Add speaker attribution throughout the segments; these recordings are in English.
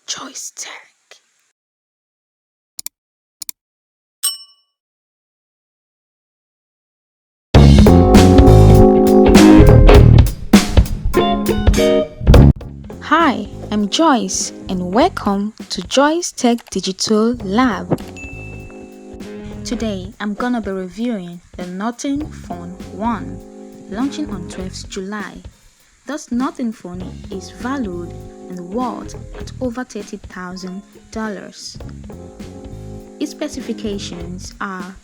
Speaker 1: Choice Tech. Hi, I'm Joyce and welcome to Joyce Tech Digital Lab. Today, I'm gonna be reviewing the Nothing Phone 1, launching on 12th July. This Nothing phone is valued and worth at over $30,000. Its specifications are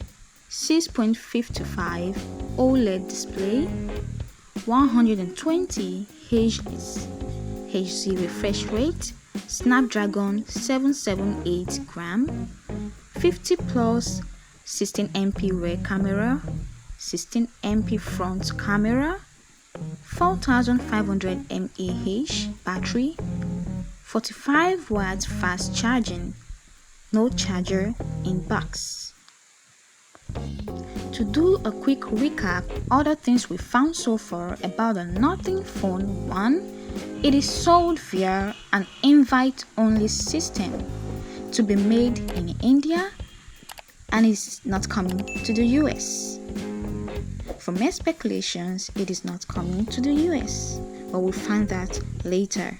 Speaker 1: 6.55 OLED display, 120 Hz HD refresh rate, Snapdragon 778 gram, 50 plus 16MP rear camera, 16MP front camera, 4500 mAh battery, 45 watts fast charging, no charger in box. To do a quick recap, other things we found so far about the Nothing Phone 1, it is sold via an invite-only system to be made in India and is not coming to the US. For more speculations, it is not coming to the US, but we'll find that later.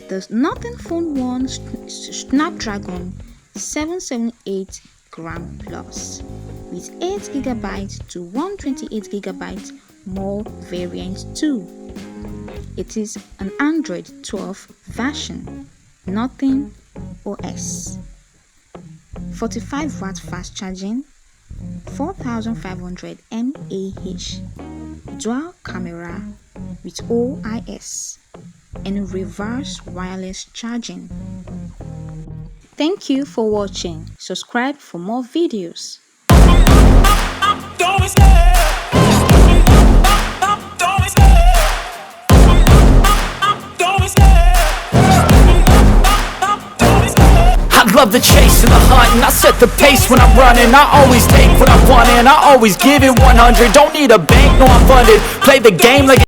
Speaker 1: The Nothing Phone 1 Snapdragon 778 gram plus with 8GB to 128GB more variants too. It is an Android 12 version, Nothing OS. 45 watt fast charging, 4500 mAh, dual camera with OIS, and reverse wireless charging. Thank you for watching. Subscribe for more videos.
Speaker 2: I love the chase and the hunt, and I set the pace when I'm running. I always take what I want and I always give it 100. Don't need a bank, no I'm funded. Play the game like